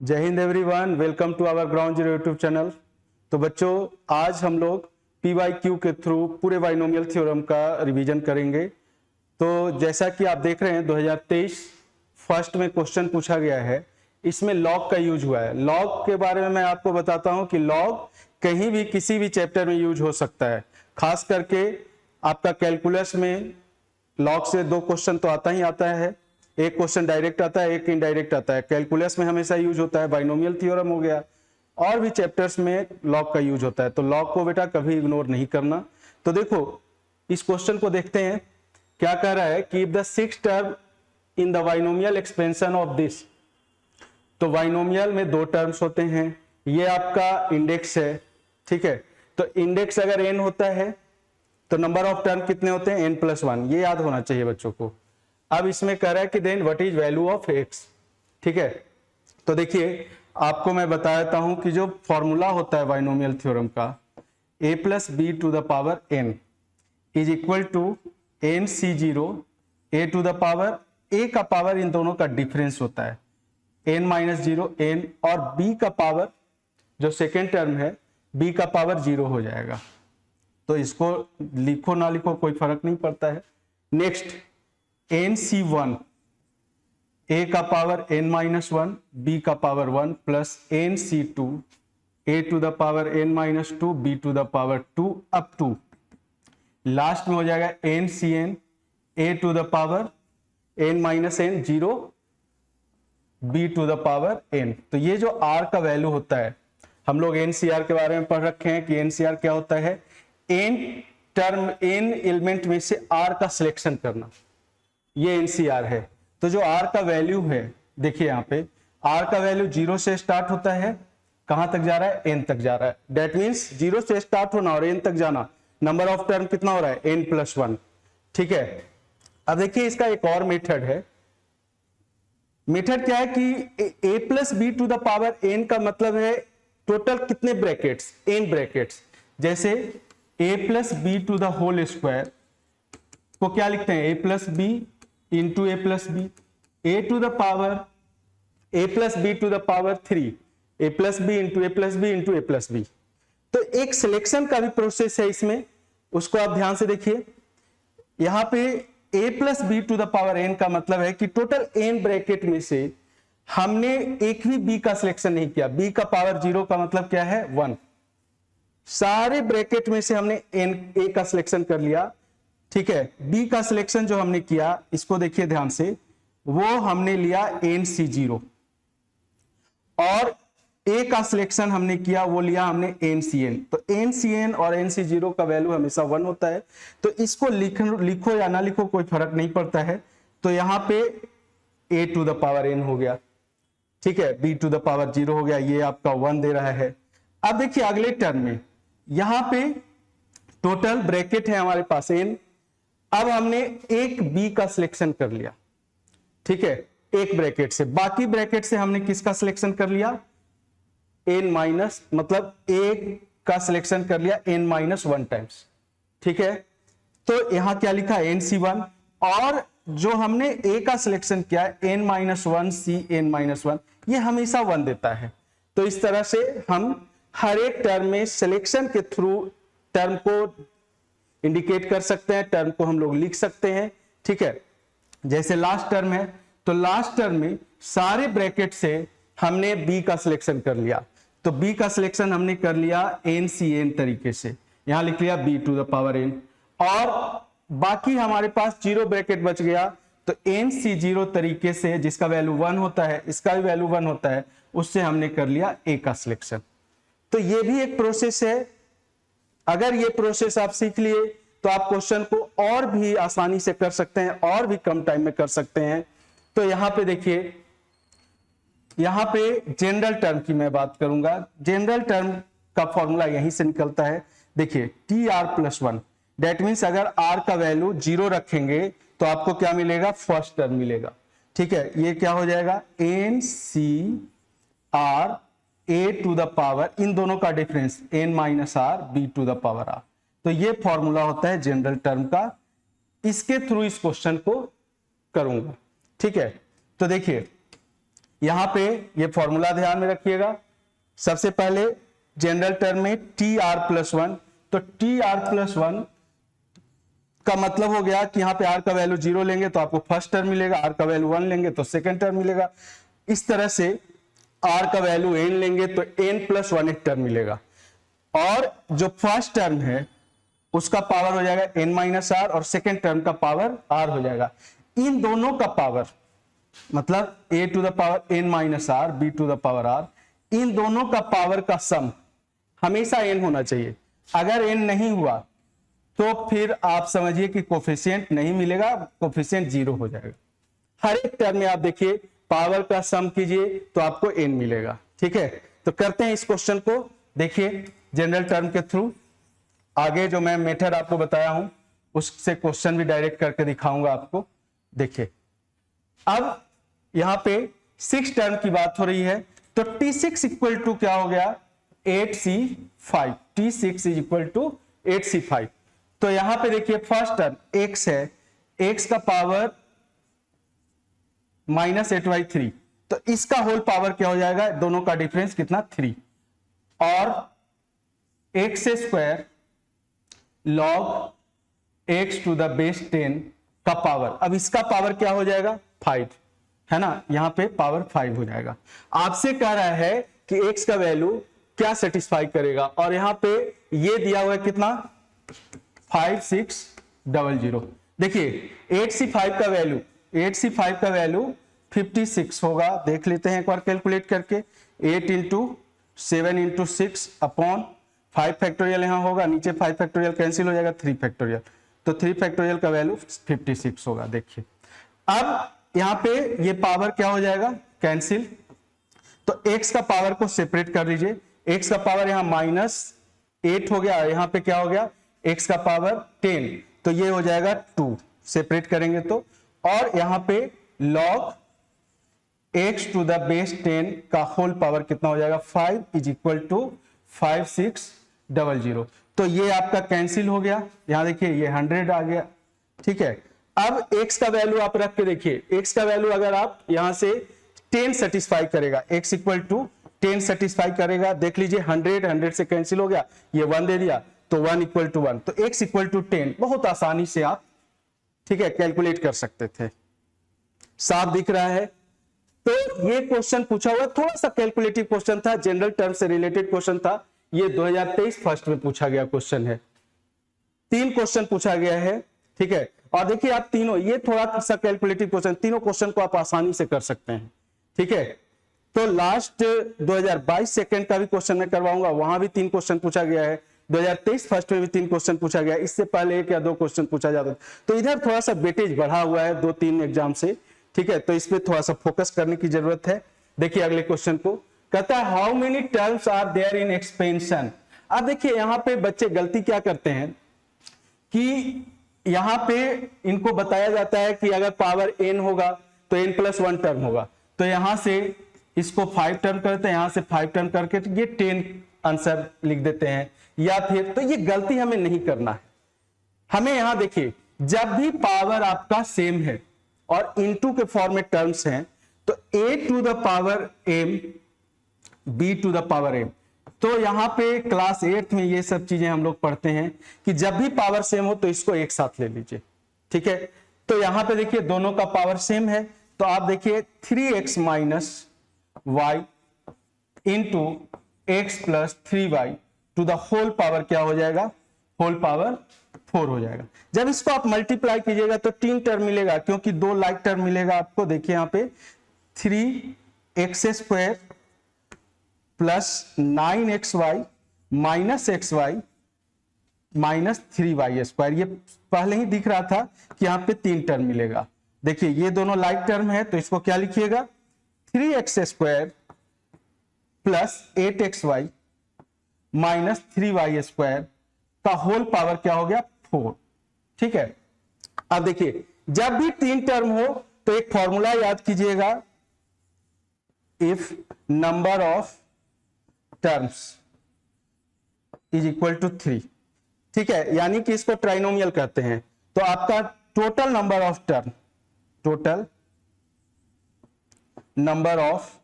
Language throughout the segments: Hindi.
जय हिंद everyone, welcome to our ground zero YouTube channel. तो बच्चों, आज हम लोग PYQ के थ्रू पूरे बाइनोमियल थ्योरम का रिवीजन करेंगे। तो जैसा कि आप देख रहे हैं 2023 फर्स्ट में क्वेश्चन पूछा गया है, इसमें लॉग का यूज हुआ है। लॉग के बारे में मैं आपको बताता हूं कि लॉग कहीं भी किसी भी चैप्टर में यूज हो सकता है। खास करके आपका कैलकुलस में लॉग से दो क्वेश्चन तो आता ही आता है, एक क्वेश्चन डायरेक्ट आता है, एक इनडायरेक्ट आता है। कैलकुलस में हमेशा यूज होता है, बाइनोमियल थ्योरम हो गया, और भी चैप्टर्स में लॉग का यूज होता है। तो लॉग को बेटा कभी इग्नोर नहीं करना। तो देखो इस क्वेश्चन को देखते हैं, क्या कह रहा है कि if the six term in the binomial expansion of this. तो बाइनोमियल में दो टर्म्स होते हैं, ये आपका इंडेक्स है, ठीक है। तो इंडेक्स अगर n होता है तो नंबर ऑफ टर्म कितने होते हैं, n+1, ये याद होना चाहिए बच्चों को। अब इसमें कह रहा है कि then what is value of x, ठीक है। तो देखिए आपको मैं बता देता हूं कि जो फॉर्मूला होता है बाइनोमियल थ्योरम का, a+b⁴n is equal to nc0 a का पावर, इन दोनों का डिफरेंस होता है n-0 n, और b का पावर जो सेकेंड टर्म है b का पावर 0 हो जाएगा। तो इसको लिखो ना लिखो कोई फर्क नहीं पड़ता है। नेक्स्ट nc1 a का पावर n-1 b का power 1 plus nc2 a⁴n-2 b⁴2 up to last में हो जाएगा ncn a⁴n-n 0 b⁴n। तो ये जो r का वैल्यू होता है, हम लोग NCR के बारे में पढ़ रखे हैं कि NCR क्या होता है, n एलिमेंट में से r का सिलेक्शन करना, ये NCR है। तो जो r का वैल्यू है, देखिए यहाँ पे r का वैल्यू 0 से स्टार्ट होता है, कहां तक जा रहा है, n तक जा रहा है। दैट मींस 0 से स्टार्ट होना और n तक जाना, नंबर ऑफ टर्म कितना हो रहा है, n+1, ठीक है। अब देखिए इसका एक और मेथड है। मेथड क्या है कि a+b⁴n का मतलब है टोटल कितने ब्रैकेट्स, n ब्रैकेट्स। जैसे a+b² को क्या लिखते हैं, a+b into a+b, a+b⁴ a+b into a+b into a+b। तो एक सिलेक्शन का भी प्रोसेस है इसमें, उसको आप ध्यान से देखिए। यहां पे a+b⁴n का मतलब है कि टोटल n ब्रैकेट में से हमने एक भी b का सिलेक्शन नहीं किया। b का पावर 0 का मतलब क्या है, 1। सारे ब्रैकेट में से हमने a का सिलेक्शन कर लिया, ठीक है। b का सिलेक्शन जो हमने किया, इसको देखिए ध्यान से, वो हमने लिया nc0, और a का सिलेक्शन हमने किया, वो लिया हमने ncn। तो ncn और nc0 का वैल्यू हमेशा 1 होता है। तो इसको लिखो या ना लिखो कोई फर्क नहीं पड़ता है। तो यहां पे a⁴n हो गया, ठीक है, b⁴0 हो गया, ये आपका 1 दे रहा है। अब देखिए अगले टर्म में, यहां पे टोटल ब्रैकेट है हमारे पास n। अब हमने एक b का सिलेक्शन कर लिया, ठीक है, एक ब्रैकेट से। बाकी ब्रैकेट से हमने किसका सिलेक्शन कर लिया, n-, मतलब एक का सिलेक्शन कर लिया n-1 टाइम्स, ठीक है। तो यहां क्या लिखा है, nc1, और जो हमने a का सिलेक्शन किया है n-1 c n-1, ये हमेशा 1 देता है। तो इस तरह से हम हर एक टर्म में सिलेक्शन के थ्रू टर्म को इंडिकेट कर सकते हैं, टर्म को हम लोग लिख सकते हैं, ठीक है। जैसे लास्ट टर्म है, तो लास्ट टर्म में सारे ब्रैकेट से हमने b का सिलेक्शन कर लिया। तो b का सिलेक्शन हमने कर लिया ncn तरीके से, यहां लिख लिया b⁴n, और बाकी हमारे पास 0 ब्रैकेट बच गया। तो nc0 तरीके से, जिसका वैल्यू 1 होता है, इसका भी वैल्यू 1 होता है, उससे हमने कर लिया a का सिलेक्शन। तो ये भी एक प्रोसेस है। अगर ये प्रोसेस आप सीख लिए तो आप क्वेश्चन को और भी आसानी से कर सकते हैं, और भी कम टाइम में कर सकते हैं। तो यहां पे देखिए, यहां पे जनरल टर्म की मैं बात करूंगा। जनरल टर्म का फॉर्मूला यहीं से निकलता है। देखिए tr+1, दैट मीन्स अगर r का वैल्यू 0 रखेंगे तो आपको क्या मिलेगा, फर्स्ट टर्म मिलेगा, ठीक है। ये क्या हो जाएगा, ncr a⁴, इन दोनों का डिफरेंस n-r b⁴r। तो ये फॉर्मूला होता है जनरल टर्म का। इसके थ्रू इस क्वेश्चन को करूंगा, ठीक है। तो देखिए यहां पे ये फॉर्मूला ध्यान में रखिएगा। सबसे पहले जनरल टर्म में टी आर प्लस वन, तो टी आर प्लस वन का मतलब हो गया कि यहाँ पे आर का वैल्यू 0 लेंगे तो आपको फर्स्ट टर्म मिलेगा, आर का वैल्यू 1 लेंगे तो सेकंड टर्म मिलेगा। इस तरह से आर का वैल्यू n लेंगे तो n प्लस 1 एक टर्म मिलेगा, और जो फर्स्ट टर्म है उसका पावर हो जाएगा n माइनस आर, और सेकेंड टर्म का पावर r हो जाएगा। इन दोनों का पावर मतलब a to the power n minus R, b to the power r, इन दोनों का पावर का सम हमेशा n होना चाहिए। अगर n नहीं हुआ तो फिर आप समझिए कि कोफिशिएंट नहीं मिलेगा, कोफिशिएंट 0 हो जाएगा। हर एक टर्म में आप देखिए पावर का सम कीजिए तो आपको n मिलेगा। ठीक है, तो करते हैं इस क्वेश्चन को। देखिए जनरल टर्म के थ्रू आगे जो मैं मेथड आपको बताया हूं उससे क्वेश्चन भी डायरेक्ट करके दिखाऊंगा आपको। देखिए अब यहां पे 6 टर्म की बात हो रही है, तो T6 इक्वल टू क्या हो गया 8C5, T6 is equal to 8C5। तो यहां पे देखिए फर्स्ट टर्म x है, x का पावर -8/3, तो इसका होल पावर क्या हो जाएगा, दोनों का डिफरेंस कितना 3, और x square log x to the base 10 का पावर, अब इसका पावर क्या हो जाएगा 5, है ना, यहां पे पावर 5 हो जाएगा। आपसे कह रहा है कि x का वैल्यू क्या सेटिस्फाई करेगा, और यहां पे ये दिया हुआ है कितना 5600। देखिए 8C5 का वैल्यू 56 होगा, देख लेते हैं एक बार कैलकुलेट करके। 8 इंटू 7 इंटू 6 अपॉन 5 फैक्टोरियल यहां होगा, नीचे 5 फैक्टोरियल कैंसिल हो जाएगा, 3 फैक्टोरियल, तो 3 फैक्टोरियल का वैल्यू 56 होगा। देखिए अब यहां पे ये पावर क्या हो जाएगा कैंसिल, तो x का पावर को सेपरेट कर लीजिए। x का पावर यहां -8 हो गया, यहां पे क्या हो गया x का पावर 10, तो ये हो जाएगा 2, सेपरेट करेंगे तो, और यहां पे log x to the base 10 का होल पावर कितना हो जाएगा 5 इज इक्वल टू 5600। तो ये आपका कैंसिल हो गया, यहां देखिए ये 100 आ गया। ठीक है, अब x का वैल्यू आप रख के देखिए, x का वैल्यू अगर आप यहां से 10 सेटिस्फाई करेगा, x इक्वल टू 10 सेटिस्फाई करेगा, देख लीजिए 100 से कैंसिल हो गया, ये 1 दे दिया तो 1 इक्वल टू 1, तो x इक्वल टू 10 बहुत आसानी से आप ठीक है कैलकुलेट कर सकते थे। साफ दिख रहा है। तो ये क्वेश्चन पूछा हुआ थोड़ा सा कैलकुलेटिव क्वेश्चन था, जनरल टर्म से रिलेटेड क्वेश्चन था, ये 2023 फर्स्ट में पूछा गया क्वेश्चन है। 3 क्वेश्चन पूछा गया है। ठीक है, और देखिए आप तीनों, ये थोड़ा सा कैलकुलेटिव क्वेश्चन, तीनों क्वेश्चन को आप आसानी से कर सकते हैं। ठीक है, तो लास्ट 2022 सेकंड का भी क्वेश्चन मैं करवाऊंगा, वहां भी 3 क्वेश्चन पूछा गया है। 2023 फर्स्ट में भी 3 क्वेश्चन पूछा गया, इससे पहले 1 या 2 क्वेश्चन पूछा जाता, तो इधर थोड़ा सा वेटेज बढ़ा हुआ है 2-3 एग्जाम से। ठीक है, तो इस पे थोड़ा सा फोकस करने की जरूरत है। देखिए अगले क्वेश्चन को, कहता है how many terms are there in expansion. अब देखिए यहां पे बच्चे गलती क्या करते हैं कि यहां पे इनको बताया जाता है कि अगर पावर n होगा तो n प्लस 1 टर्म होगा, तो यहां से इसको 5 टर्म करते हैं, यहां से 5 टर्म करके ये 10 आंसर लिख देते हैं, या फिर, तो ये गलती हमें नहीं करना है। हमें यहां देखिए जब भी पावर आपका सेम है और इनटू के फॉर्म में टर्म्स हैं, तो a to the power m b to the power m, तो यहां पे क्लास 8th में ये सब चीजें हम लोग पढ़ते हैं कि जब भी पावर सेम हो तो इसको एक साथ ले लीजिए। ठीक है, तो यहां पे देखिए दोनों का पावर सेम है, तो आप देखिए 3x minus Y into X plus 3y to the whole power क्या हो जाएगा, होल पावर 4 हो जाएगा। जब इसको आप मल्टीप्लाई कीजिएगा तो 3 टर्म मिलेगा, क्योंकि 2 लाइक टर्म मिलेगा आपको। देखिए यहां पे 3x² plus 9xy minus xy minus 3y², ये पहले ही दिख रहा था कि यहां पे 3 टर्म मिलेगा। देखिए ये दोनों लाइक टर्म है, तो इसको क्या लिखिएगा 3x² plus 8xy minus 3y² का होल पावर क्या हो गया 4। ठीक है, अब देखिए जब भी 3 टर्म हो तो एक फॉर्मूला याद कीजिएगा, if number of terms is equal to 3। ठीक है, यानी कि इसको ट्राइनोमियल कहते हैं, तो आपका total number of term, total number of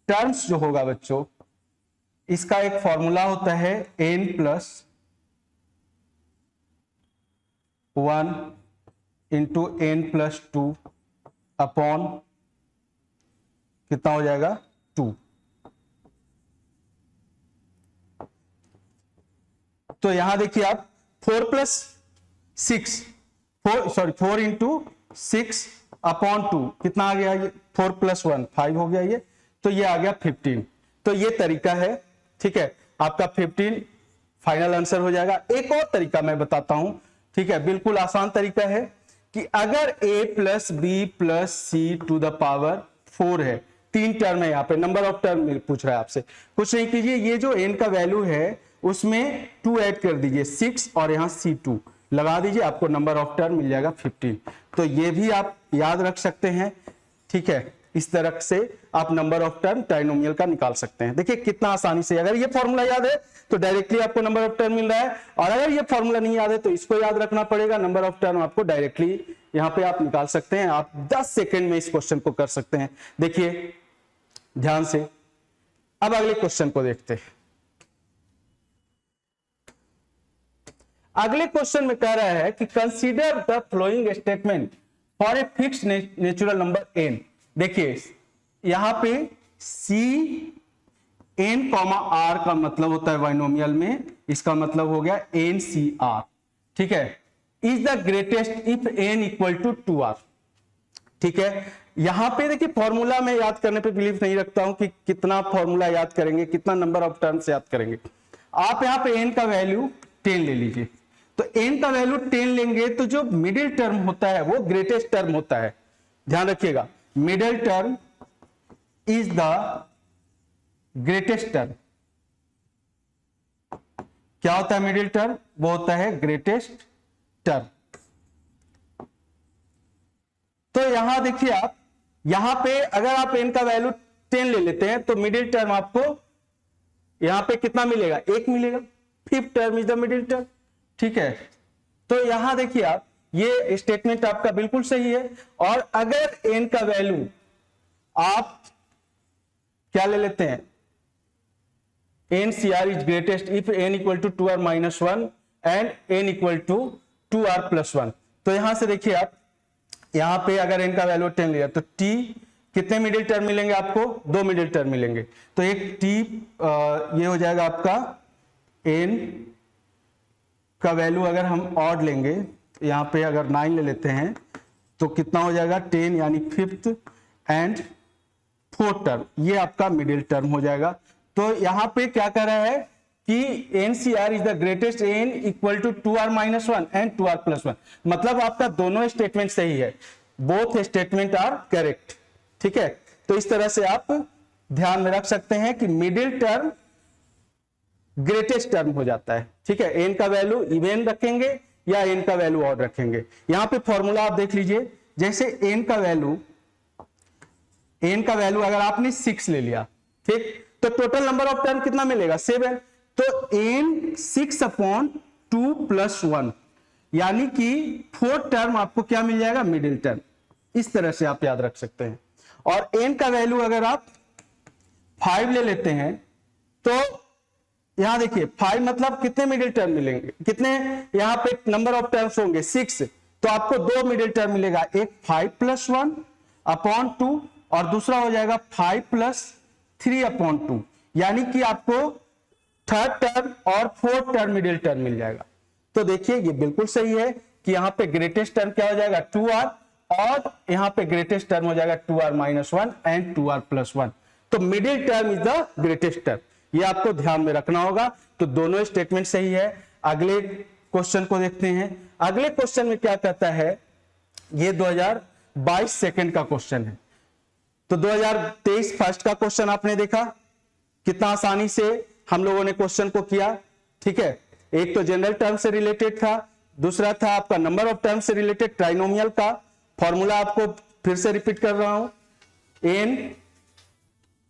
terms जो होगा बच्चों, इसका एक फॉर्मूला होता है n plus 1 into n plus 2 upon कितना हो जाएगा 2। तो यहां देखिए आप 4 प्लस 6 4 इंटू 6 अपॉन 2 कितना आ गया, ये 4 प्लस 1 5 हो गया ये, तो ये आ गया 15। तो ये तरीका है, ठीक है, आपका 15 फाइनल आंसर हो जाएगा। एक और तरीका मैं बताता हूं, ठीक है, बिल्कुल आसान तरीका है कि अगर a plus B plus C to the power 4 है, 3 टर्म है, यहाँ पे नंबर ऑफ टर्म पूछ रहा है आपसे, कुछ नहीं कीजिए, ये जो n का वैल्यू है उसमें 2 ऐड कर दीजिए 6 और यहाँ C2 लगा दीजिए, आपको नंबर ऑफ टर्म मिल जाएगा 15। तो ये भी आप याद रख सकते हैं, ठीक है, इस तरह से आप नंबर ऑफ टर्म ट्राइनोमियल का निकाल सकते हैं। देखिए कितना आसानी से, अगर ये फॉर्मूला याद है तो डायरेक्टली आपको नंबर ऑफ टर्म मिल रहा है, और अगर ये फॉर्मूला नहीं याद है तो इसको याद रखना पड़ेगा, नंबर ऑफ टर्म आपको डायरेक्टली यहाँ पे आप निकाल सकते हैं। आप 10 सेकेंड में इस क्वेश्चन को कर सकते हैं। देखिए ध्यान से, अब अगले क्वेश्चन को देखते हैं। अगले क्वेश्चन में कह रहा है कि consider the following statement for a fixed natural number n। देखिए यहां पे c n r का मतलब होता है बाइनोमियल में, इसका मतलब हो गया NCR, ठीक है, is the greatest if n equal to 2r, ठीक है। यहां पे देखिए फॉर्मूला में याद करने पे बिलीव नहीं रखता हूं कि कितना फॉर्मूला याद करेंगे, कितना नंबर ऑफ टर्म्स याद करेंगे। आप यहां पे n का वैल्यू 10 ले लीजिए, तो n का वैल्यू 10 लेंगे तो जो मिडिल टर्म होता है वो ग्रेटेस्ट टर्म होता है। ध्यान रखिएगा, middle term is the greatest term. क्या होता है मिडिल टर्म? वो होता है ग्रेटेस्ट टर्म। तो यहां देखिए आप, यहां पे अगर आप n का वैल्यू 10 ले लेते हैं तो मिडिल टर्म आपको यहां पे कितना मिलेगा? 1 मिलेगा। Fifth term is the middle term, ठीक है। तो यहां देखिए आप, ये स्टेटमेंट आपका बिल्कुल सही है। और अगर n का वैल्यू आप क्या ले लेते हैं, NCR is greatest if n equal to 2r minus 1 and n equal to 2r plus 1। तो यहां से देखिए आप, यहां पे अगर n का वैल्यू 10 लिया तो t कितने मिडिल टर्म मिलेंगे आपको? 2 मिडिल टर्म मिलेंगे। तो एक t ये हो जाएगा आपका n का वैल्यू अगर हम ऑड लेंगे, यहां पे अगर 9 ले लेते हैं तो कितना हो जाएगा? 10 यानी फिफ्थ एंड फोर्थ टर्म, ये आपका मिडिल टर्म हो जाएगा। तो यहां पे क्या कर रहा है कि NCR is the greatest n equal to 2r minus 1 and 2r plus 1, मतलब आपका दोनों स्टेटमेंट सही है, बोथ स्टेटमेंट आर करेक्ट, ठीक है। तो इस तरह से आप ध्यान में रख सकते हैं कि मिडिल टर्म ग्रेटेस्ट टर्म हो जाता है, ठीक है। n का वैल्यू इवन रखेंगे या n का वैल्यू ऑड रखेंगे। यहां पे फॉर्मूला आप देख लीजिए, जैसे n का वैल्यू अगर आपने 6 ले लिया, ठीक, तो टोटल नंबर ऑफ टर्म कितना मिलेगा? 7। तो n 6 अपॉन 2 प्लस 1, यानी कि फोर्थ टर्म आपको क्या मिल जाएगा? Middle term. इस तरह से आप याद रख सकते हैं। और n का वैल्यू अगर आप 5 ले लेते हैं तो यहां देखिए 5 मतलब कितने मिडिल टर्म मिलेंगे? कितने यहां पे नंबर ऑफ टर्म्स होंगे? 6। तो आपको 2 मिडिल टर्म मिलेगा, एक 5 प्लस 1 अपॉन 2 और दूसरा हो जाएगा 5 प्लस 3 अपॉन 2, यानी कि आपको थर्ड टर्म और फोर्थ टर्म मिडिल टर्म मिल जाएगा। तो देखिए ये बिल्कुल सही है कि यहाँ पे ग्रेटेस्ट टर्म क्या हो जाएगा? 2r, और यहाँ पे ग्रेटेस्ट टर्म हो जाएगा 2r minus 1 and 2r plus 1। तो middle term is the greatest term, ये आपको ध्यान में रखना होगा। तो दोनों स्टेटमेंट सही है। अगले क्वेश्चन को देखते हैं। अगले क्वेश्चन में क्या कहता है, ये 2022 सेकंड का क्वेश्चन है। तो 2023 फर्स्ट का क्वेश्चन आपने देखा, कितना आसानी से हम लोगों ने क्वेश्चन को किया, ठीक है। एक तो जनरल टर्म से रिलेटेड था, दूसरा था आपका नंबर ऑफ टर्म से रिलेटेड ट्राइनोमियल का। फॉर्मूला आपको फिर से रिपीट कर रहा हूं,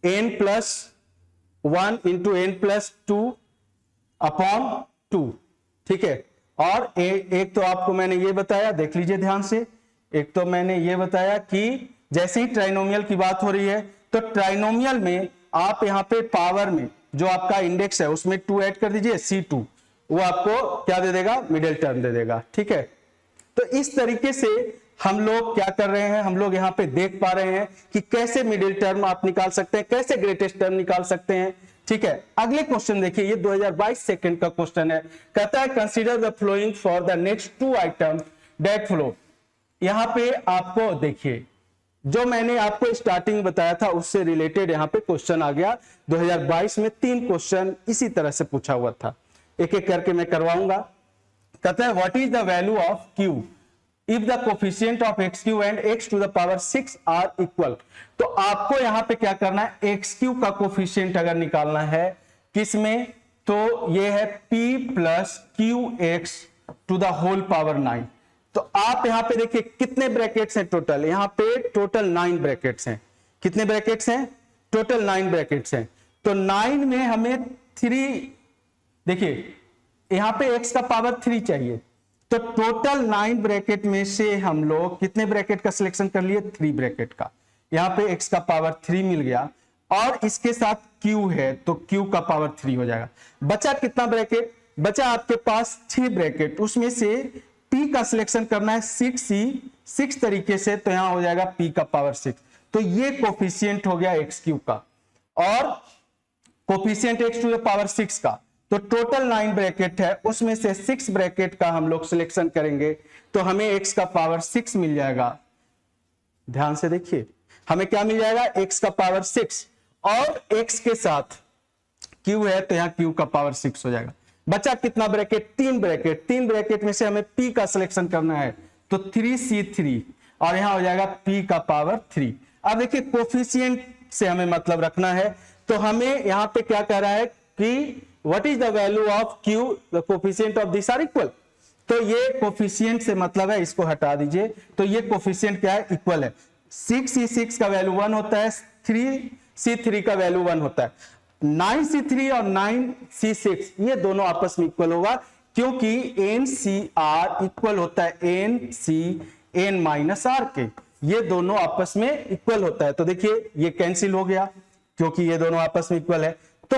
n plus 1 into n plus 2 upon 2, ठीक है। और एक तो आपको मैंने ये बताया, देख लीजिए ध्यान से, एक तो मैंने ये बताया कि जैसे ही ट्राइनोमियल की बात हो रही है तो ट्राइनोमियल में आप यहाँ पे पावर में जो आपका इंडेक्स है उसमें 2 ऐड कर दीजिए, C2 वो आपको क्या दे देगा, मिडिल टर्म दे देगा। ठीक है, तो इस तरीके से हम लोग क्या कर रहे हैं, हम लोग यहाँ पे देख पा रहे हैं कि कैसे मिडिल टर्म आप निकाल सकते हैं, कैसे ग्रेटेस्ट टर्म निकाल सकते हैं। ठीक है, अगले क्वेश्चन देखिए, ये 2022 सेकंड का क्वेश्चन है, कहता है consider the flowing for the next 2 item that flow. यहाँ पे आपको देखिए जो मैंने आपको स्टार्टिंग बताया था उससे रिलेटेड यहाँ पे क्वेश्चन आ गया। 2022 में 3 क्वेश्चन इसी तरह से पूछा हुआ था, एक एक करके मैं करवाऊंगा। कहता है what is the value of Q if the coefficient of X Q and X to the power 6 are equal. तो आपको यहां पे क्या करना है, एक्स क्यू का कोफिशिएंट अगर निकालना है किसमें, तो ये है p plus Q X to the whole power 9। तो आप यहां पे देखिए कितने ब्रैकेट्स हैं टोटल, यहां पे टोटल 9 ब्रैकेट्स हैं। कितने ब्रैकेट्स हैं, टोटल 9 ब्रैकेट्स हैं। तो 9 में हमें 3, देखिए यहां पे x का पावर 3 चाहिए, तो टोटल 9 ब्रैकेट में से हम लोग कितने ब्रैकेट का सिलेक्शन कर लिए, 3 ब्रैकेट का। यहां पे x का पावर 3 मिल गया और इसके साथ q है तो q का पावर 3 हो जाएगा। बचा कितना ब्रैकेट, बचा आपके पास 6 ब्रैकेट, उसमें से p का सिलेक्शन करना है 6 तरीके से, तो यहां हो जाएगा p का पावर 6। तो ये कोफिशिएंट हो गया एक्स क्यू का और coefficient x to the power 6 का। तो टोटल 9 ब्रैकेट है, उसमें से 6 ब्रैकेट का हम लोग सिलेक्शन करेंगे तो हमें x का पावर 6 मिल जाएगा। ध्यान से देखिए हमें क्या मिल जाएगा, x का पावर 6 और x के साथ q है तो यहां q का पावर 6 हो जाएगा। बचा कितना ब्रैकेट, 3 ब्रैकेट। 3 ब्रैकेट में से हमें p का सिलेक्शन करना है तो 3c3 और यहां हो जाएगा p का पावर 3। अब देखिए कोफिशिएंट से हमें मतलब रखना है, तो हमें यहां पे क्या कह रहा है कि what is the value of q the coefficient of this are equal. तो ये कोफिशिएंट से मतलब है, इसको हटा दीजिए, तो ये कोफिशिएंट क्या है, इक्वल है। 6c6 का वैल्यू 1 होता है, 3c3 का वैल्यू 1 होता है। 9c3 और 9c6 ये दोनों आपस में इक्वल होगा क्योंकि NCR इक्वल होता है NC n-r के, ये दोनों आपस में इक्वल होता है। तो देखिए ये कैंसिल हो गया क्योंकि ये दोनों आपस में इक्वल है। तो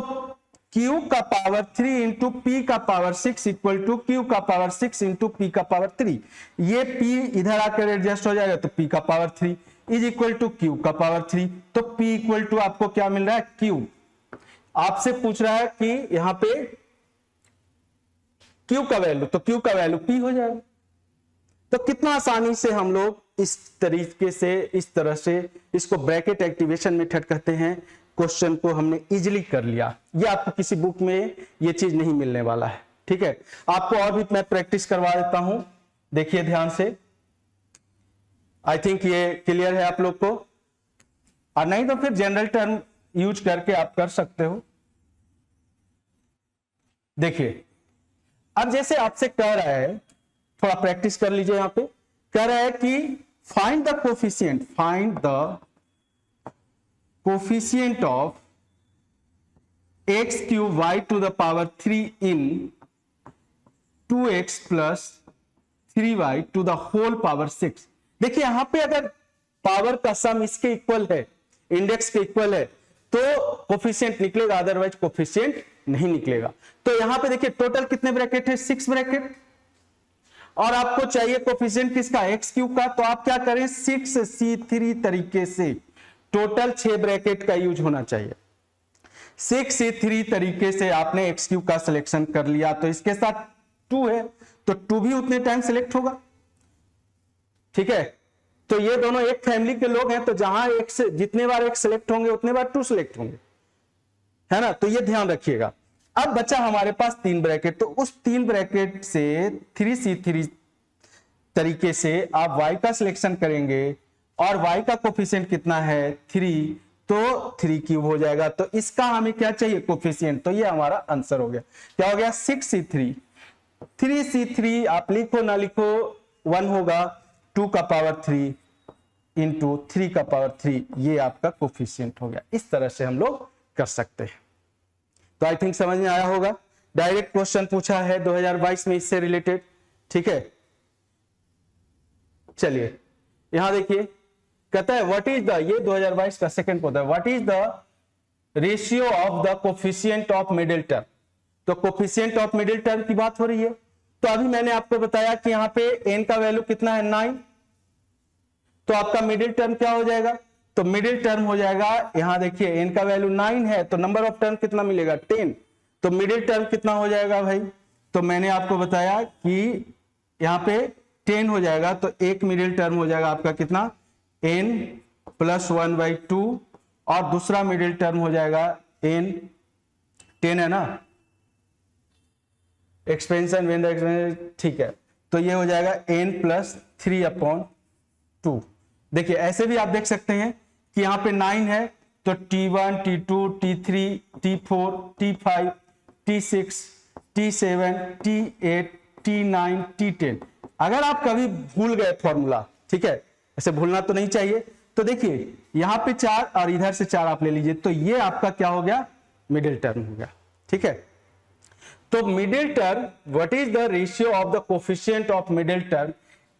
q का पावर 3 इंटू p का पावर 6 इक्वल टू q का पावर 6 इंटू p का पावर 3। ये p इधर आकर एडजस्ट हो जाएगा तो p का power 3 is equal to q का पावर 3। तो p इक्वल टू आपको क्या मिल रहा है, q। आपसे पूछ रहा है कि यहां पे q का वैल्यू, तो q का वैल्यू p हो जाएगा। तो कितना आसानी से हम लोग इस तरीके से, इस तरह से इसको ब्रैकेट एक्टिवेशन मेथड कहते हैं, क्वेश्चन को हमने इजीली कर लिया। ये आपको किसी बुक में ये चीज नहीं मिलने वाला है। ठीक है, आपको और भी मैं प्रैक्टिस करवा देता हूं, देखिए ध्यान से। आई थिंक ये क्लियर है आप लोग को, और नहीं तो फिर जनरल टर्म यूज करके आप कर सकते हो। देखिए अब जैसे आपसे कह रहा है, थोड़ा प्रैक्टिस कर लीजिए। यहां पे कह रहा है कि find the coefficient, find the coefficient of X cube Y to the power 3 in 2x plus 3y to the whole power 6। देखिए यहां पे अगर पावर का सम इसके इक्वल है, इंडेक्स के इक्वल है, तो कोफिशिएंट निकलेगा, अदरवाइज कोफिशिएंट नहीं निकलेगा। तो यहां पे देखिए टोटल कितने ब्रैकेट है, 6 ब्रैकेट, और आपको चाहिए कोफिशिएंट किसका, एक्स क्यूब का। तो आप क्या करें, 6c3 तरीके से, टोटल 6 ब्रैकेट का यूज होना चाहिए। 6c3 तरीके से आपने एक्स क्यूब का सिलेक्शन कर लिया, तो इसके साथ 2 है तो 2 भी उतने टाइम सिलेक्ट होगा। ठीक है, तो ये दोनों एक फैमिली के लोग हैं, तो जहां एक से जितने बार एक सिलेक्ट होंगे उतने बार 2 सिलेक्ट होंगे, है ना। तो ये ध्यान रखिएगा। अब बचा हमारे पास 3 ब्रैकेट, तो उस 3 ब्रैकेट से 3c3 तरीके से आप y का सिलेक्शन करेंगे, और y का कोफिशिएंट कितना है, 3, तो 3 क्यूब हो जाएगा। तो इसका हमें क्या चाहिए, कोफिशिएंट। तो ये हमारा आंसर हो गया। क्या हो गया, 6c3। 3c3 आप लिखो ना लिखो 1 होगा, 2 का पावर 3 इंटू 3 का पावर 3, ये आपका कोफिशिएंट हो गया। इस तरह से हम लोग कर सकते हैं। तो आई थिंक समझ में आया होगा। डायरेक्ट क्वेश्चन पूछा है 2022 में इससे रिलेटेड। ठीक है, चलिए यहां देखिए कहता है व्हाट इज द, ये 2022 का सेकंड पॉइंट है, what is the ratio of the coefficient of middle term. तो कोफिशिएंट ऑफ मिडिल टर्म की बात हो रही है। तो अभी मैंने आपको बताया कि यहाँ पे n का वैल्यू कितना है 9, तो आपका मिडिल टर्म क्या हो जाएगा, तो मिडिल टर्म हो जाएगा, यहां देखिए n का वैल्यू 9 है तो नंबर ऑफ टर्म कितना मिलेगा 10, तो मिडिल टर्म कितना हो जाएगा भाई, तो मैंने आपको बताया कि यहाँ पे 10 हो जाएगा, तो एक मिडिल टर्म हो जाएगा आपका कितना n + 1/2 और दूसरा मिडिल टर्म हो जाएगा n 10 है ना, एक्सपेंशन वेन द एक्सपेंशन, ठीक है, तो ये हो जाएगा n + 3/2। देखिए ऐसे भी आप देख सकते हैं कि यहाँ पे 9 है तो T1 T2 T3 T4 T5 T6 T7 T8 T9 T10। अगर आप कभी भूल गए फॉर्मूला, ठीक है, ऐसे भूलना तो नहीं चाहिए, तो देखिए यहाँ पे 4 और इधर से 4 आप ले लीजिए, तो ये आपका क्या हो गया, मिडिल टर्म हो गया। ठीक है, तो middle term, what is the ratio of the coefficient of middle term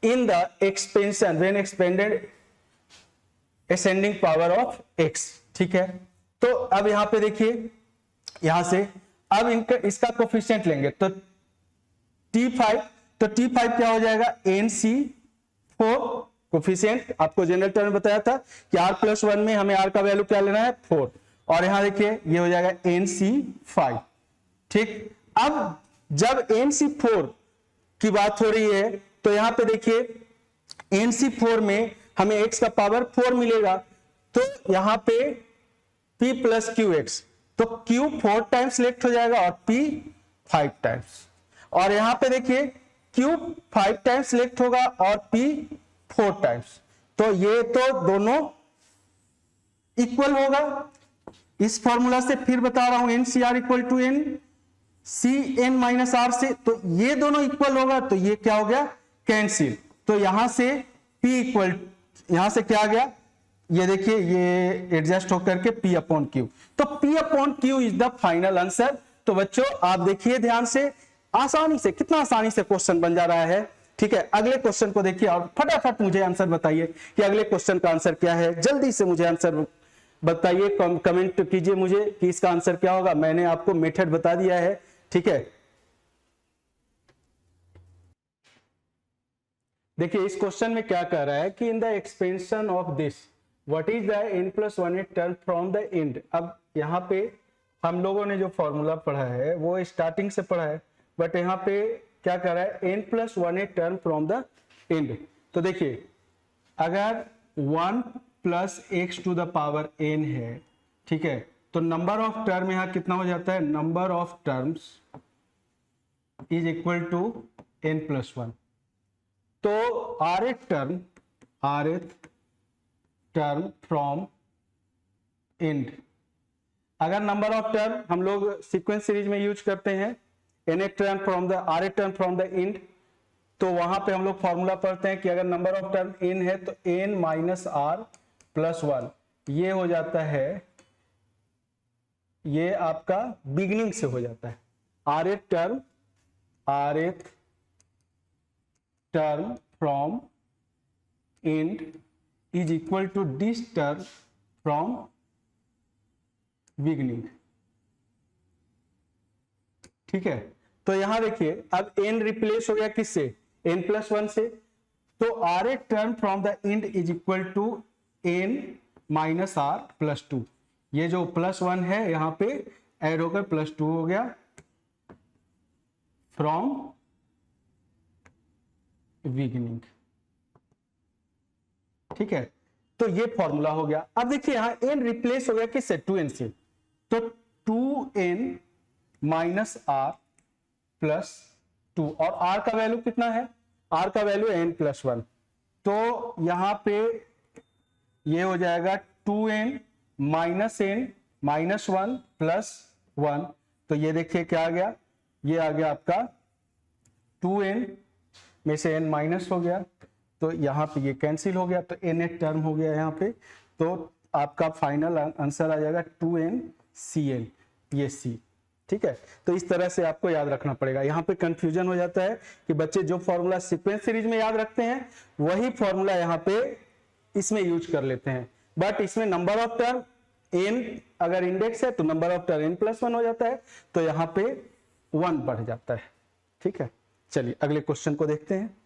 in the expansion when expanded ascending power of x। ठीक है, तो अब यहां पे देखिए, यहां से अब इनका इसका कोफिशिएंट लेंगे तो T5, तो T5 क्या हो जाएगा NC4, कोफिशिएंट आपको जनरल टर्म में बताया था कि r+1 में हमें r का वैल्यू क्या लेना है 4, और यहां देखिए ये हो जाएगा NC5। ठीक, अब जब NC4 की बात हो रही है तो यहां पे देखिए NC4 में हमें x का पावर 4 मिलेगा, तो यहां पे p + qx, तो q 4 टाइम्स सिलेक्ट हो जाएगा और p 5 टाइम्स, और यहां पे देखिए q 5 टाइम्स सिलेक्ट होगा और p 4 टाइम्स, तो ये तो दोनों इक्वल होगा। इस फॉर्मूला से फिर बता रहा हूं NCR = NCn - r से, तो ये दोनों इक्वल होगा, तो ये क्या हो गया कैंसिल, तो यहां से p इक्वल, यहां से क्या आ गया, ये देखिए ये एडजस्ट होकर के p/q, तो p/q is the final answer. तो बच्चों आप देखिए ध्यान से, आसानी से, कितना आसानी से क्वेश्चन बन जा रहा है। ठीक है, अगले क्वेश्चन को देखिए और फटाफट मुझे आंसर बताइए कि अगले क्वेश्चन का आंसर क्या है, जल्दी से मुझे आंसर बताइए, कमेंट कीजिए मुझे कि इसका आंसर क्या होगा। मैंने आपको मेथड बता दिया है। ठीक है, देखिए इस क्वेश्चन में क्या कह रहा है कि इन the expansion of this what is the n+1 term from the and. अब यहाँ पे हम लोगों ने जो फॉर्मूला पढ़ा है वो स्टार्टिंग से पढ़ा है, बट यहाँ पे क्या कर रहा है n+1 term from the end. तो देखिए अगर 1 + x⁴ n है, ठीक है, तो नंबर ऑफ टर्म यहाँ कितना हो जाता है, number of terms is equal to n+1। तो rth टर्म फ्रॉम एंड, अगर नंबर ऑफ टर्म हम लोग सीक्वेंस सीरीज में यूज करते हैं nth term from the rth term from the end, तो वहां पे हम लोग फॉर्मूला पढ़ते हैं कि अगर नंबर ऑफ टर्म n है तो n - r+1, ये हो जाता है, ये आपका बिगिनिंग से हो जाता है, rth term from end is equal to this term from beginning. ठीक है, तो यहां देखिए अब n रिप्लेस हो गया किससे, n+1 से, तो rth term from the end is equal to n - r+2, ये जो +1 है यहां पे ऐड होकर +2 हो गया फ्रॉम बिगिनिंग। ठीक है, तो ये फॉर्मूला हो गया। अब देखिए यहां n रिप्लेस हो गया किससे, 2n से, तो 2n - r+2, और r का वैल्यू कितना है, r का वैल्यू n+1, तो यहां पे ये हो जाएगा 2n - n -1 + 1, तो ये देखिए क्या आ गया, ये आ गया आपका 2n में से n माइनस हो गया, तो यहाँ पे ये कैंसिल हो गया, तो nth टर्म हो गया यहाँ पे, तो आपका फाइनल आंसर आ जाएगा 2nCn, ये C। ठीक है, तो इस तरह से आपको याद रखना पड़ेगा। यहाँ पे कंफ्यूजन हो जाता है कि बच्चे जो फॉर्मूला सीक्वेंस सीरीज में याद रखते हैं वही फॉर्मूला यहाँ पे इसमें यूज कर लेते हैं, बट इसमें नंबर ऑफ टर्म n अगर इंडेक्स है तो नंबर ऑफ टर्म n+1 हो जाता है, तो यहां पे 1 बढ़ जाता है। ठीक है, चलिए अगले क्वेश्चन को देखते हैं।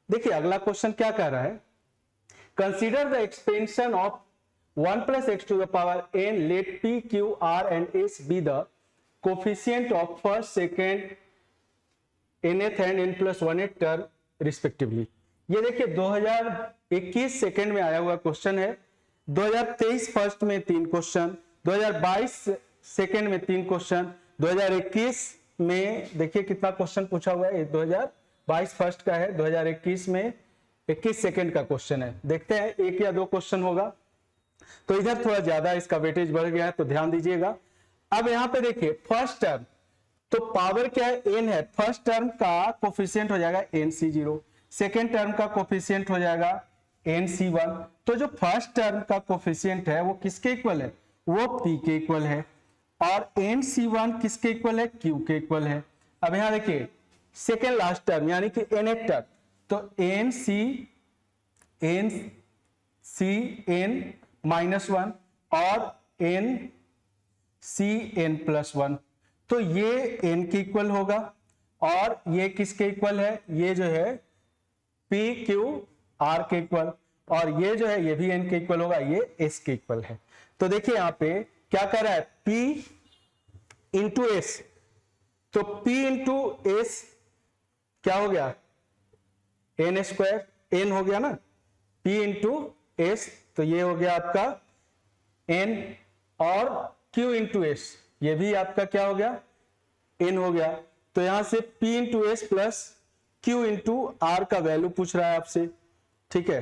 देखिए अगला क्वेश्चन क्या कह रहा है, consider the expansion of 1 + x to the power n, let p, q, r and s be the coefficient of first, second, nth and n+1th term respectively। ये देखिए 2021 सेकंड में आया हुआ क्वेश्चन है, 2023 फर्स्ट में 3 क्वेश्चन, 2022 सेकंड में 3 क्वेश्चन, 2021 में देखिए कितना क्वेश्चन पूछा हुआ है, 2022 फर्स्ट का है, 2021 में 21 सेकंड का क्वेश्चन है। देखते हैं 1 या 2 क्वेश्चन होगा, तो इधर थोड़ा ज्यादा इसका वेटेज बढ़ गया है, तो ध्यान दीजिएगा। अब यहां पे देखिए फर्स्ट टर्म, तो पावर क्या है, n है, फर्स्ट टर्म का कोफिशिएंट हो जाएगा nc0, सेकेंड टर्म का कोफिशिएंट हो जाएगा nc1। तो जो फर्स्ट टर्म का कोफिशिएंट है वो किसके इक्वल है, वो p के इक्वल है, और nc1 किसके इक्वल है, q के इक्वल है। अब यहां देखिए सेकेंड लास्ट टर्म यानी कि nth टर्म, तो nCn-1 और nCn+1, तो ये n के इक्वल होगा, और ये किसके इक्वल है, ये जो है p q r के इक्वल, और ये जो है ये भी n के इक्वल होगा, ये s के इक्वल है। तो देखिए यहां पे क्या कर रहा है, p इंटू s, तो p इंटू s क्या हो गया, n² n हो गया ना, p इंटू s, तो ये हो गया आपका n, और q इंटू s ये भी आपका क्या हो गया, n हो गया। तो यहां से p into s plus q into r का वैल्यू पूछ रहा है आपसे। ठीक है,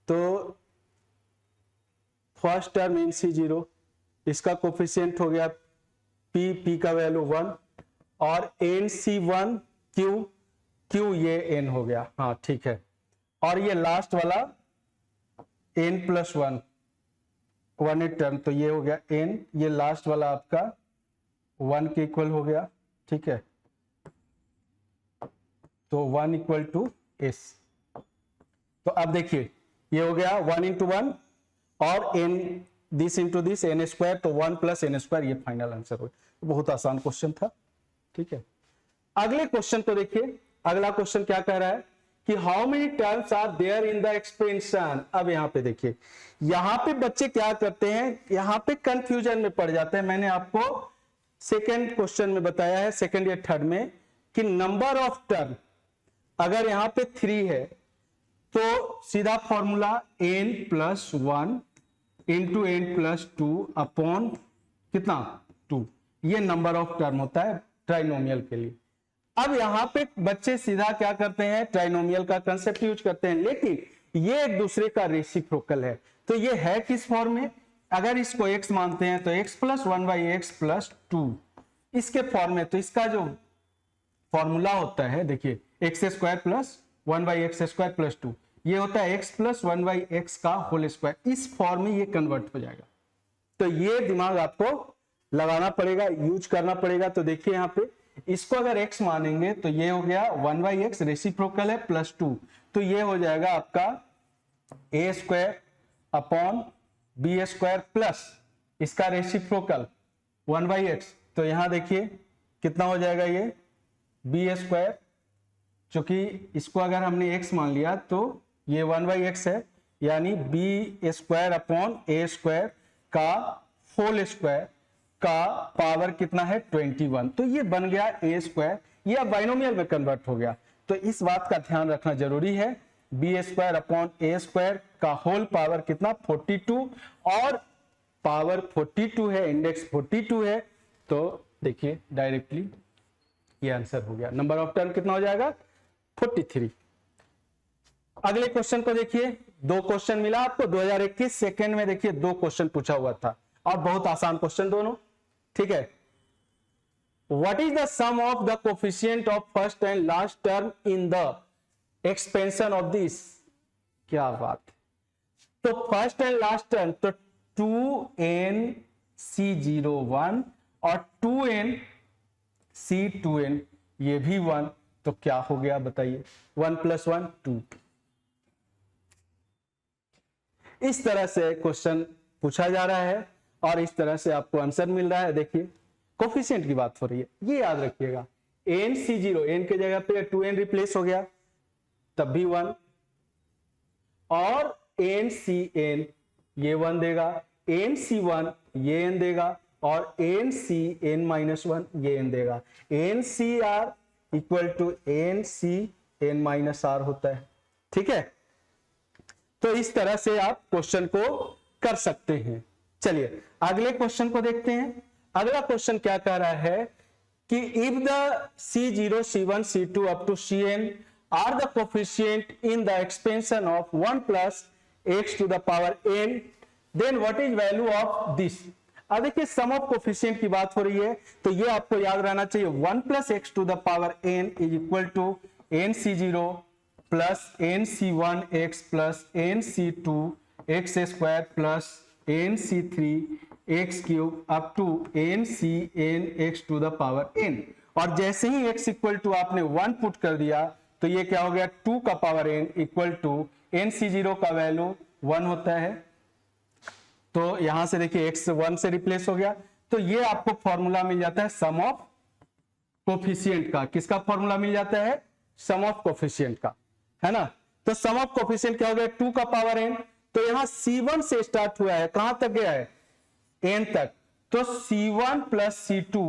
तो फर्स्ट टर्म nc0, इसका कोफिशिएंट हो गया p का वैल्यू 1, और nc1 q ये n हो गया, हाँ ठीक है, और ये लास्ट वाला n+1 1th टर्म, तो ये हो गया n, ये लास्ट वाला आपका 1 के इक्वल हो गया। ठीक है, तो 1 इक्वल टू s, तो अब देखिए ये हो गया 1 इंटू 1 और n this into this n², तो 1 + n², ये फाइनल आंसर हो गया। बहुत आसान क्वेश्चन था। ठीक है, अगले क्वेश्चन को देखिए, अगला क्वेश्चन क्या कह रहा है कि how many terms are there in the expansion. अब यहां पे देखिए, यहां पे बच्चे क्या करते हैं, यहां पे कंफ्यूजन में पड़ जाते हैं। मैंने आपको सेकेंड क्वेश्चन में बताया है, सेकेंड या थर्ड में, कि नंबर ऑफ टर्म अगर यहां पे 3 है तो सीधा formula n+1 into n+2 upon कितना 2, ये नंबर ऑफ टर्म होता है ट्राइनोमियल के लिए। अब यहां पे बच्चे सीधा क्या करते हैं, ट्राइनोमियल का कंसेप्ट यूज करते हैं, लेकिन ये एक दूसरे का रेसिप्रोकल है। तो ये है किस फॉर्म में, अगर इसको x मानते हैं तो x + 1/x + 2 इसके फॉर्म में, तो इसका जो फॉर्मूला होता है देखिए x² + 1/x² + 2, ये होता है x + 1/x का होल स्क्वायर, इस फॉर्म में ये कन्वर्ट हो जाएगा। तो ये दिमाग आपको लगाना पड़ेगा, यूज करना पड़ेगा। तो देखिए यहां पे इसको अगर x मानेंगे तो ये हो गया 1/x, रेसिप्रोकल है +2, तो ये हो जाएगा आपका a² अपॉन b² प्लस इसका रेसिप्रोकल 1/x, तो यहां देखिए कितना हो जाएगा, ये b², चूंकि इसको अगर हमने x मान लिया तो ये 1/x है, यानी b² अपॉन a² का होल स्क्वायर का पावर कितना है 21, तो ये बन गया a², ये अब बाइनोमियल में कन्वर्ट हो गया। तो इस बात का ध्यान रखना जरूरी है, b² अपॉन a² का होल पावर कितना 42, और पावर 42 है, इंडेक्स 42 है, तो देखिए डायरेक्टली ये आंसर हो गया। नंबर ऑफ टर्म कितना हो जाएगा 43। अगले क्वेश्चन को देखिए, 2 क्वेश्चन मिला आपको 2021 सेकंड में, देखिए 2 क्वेश्चन पूछा हुआ था और बहुत आसान क्वेश्चन दोनों। ठीक है, what is the sum of the coefficient of first and last term in the expansion of this. क्या बात है, तो फर्स्ट एंड लास्ट टर्म तो 2nc01 और 2nc2n, ये भी 1, तो क्या हो गया बताइए, 1 + 1 2। इस तरह से क्वेश्चन पूछा जा रहा है और इस तरह से आपको आंसर मिल रहा है। देखिए कोफिशिएंट की बात हो रही है, ये याद रखिएगा। एन सी जीरो, एन के जगह पे 2n रिप्लेस हो गया तब भी 1, और एन सी एन ये 1 देगा, एन सी 1 ये n देगा, और एन सी एन माइनस 1 ये n देगा। N C R equal to N C N minus R होता है। ठीक है, तो इस तरह से आप क्वेश्चन को कर सकते हैं। चलिए अगले क्वेश्चन को देखते हैं। अगला क्वेश्चन क्या कह रहा है कि if the C0, C1, C2 up to Cn are the coefficient in the expansion of 1 plus x to the power n, then what is value of this? अब देखिए सम ऑफ कोफिशिएंट की बात हो रही है, तो ये आपको याद रहना चाहिए 1 plus x to the power n is equal to nc0 plus nc1x plus nc2 x square plus nc3 x cube up to ncn x to the power n। और जैसे ही x इक्वल टू आपने 1 पुट कर दिया तो ये क्या हो गया 2 का power n equal to nc0 का वैल्यू 1 होता है। तो यहां से देखिए x 1 से रिप्लेस हो गया, तो ये आपको फॉर्मूला मिल जाता है सम ऑफ कोफिशिएंट का। किसका फॉर्मूला मिल जाता है? सम ऑफ कोफिशिएंट का, है ना। तो सम ऑफ कोफिशिएंट क्या हो गया 2 का पावर n। तो यहां C1 से स्टार्ट हुआ है, कहां तक गया है n तक, तो C1 plus C2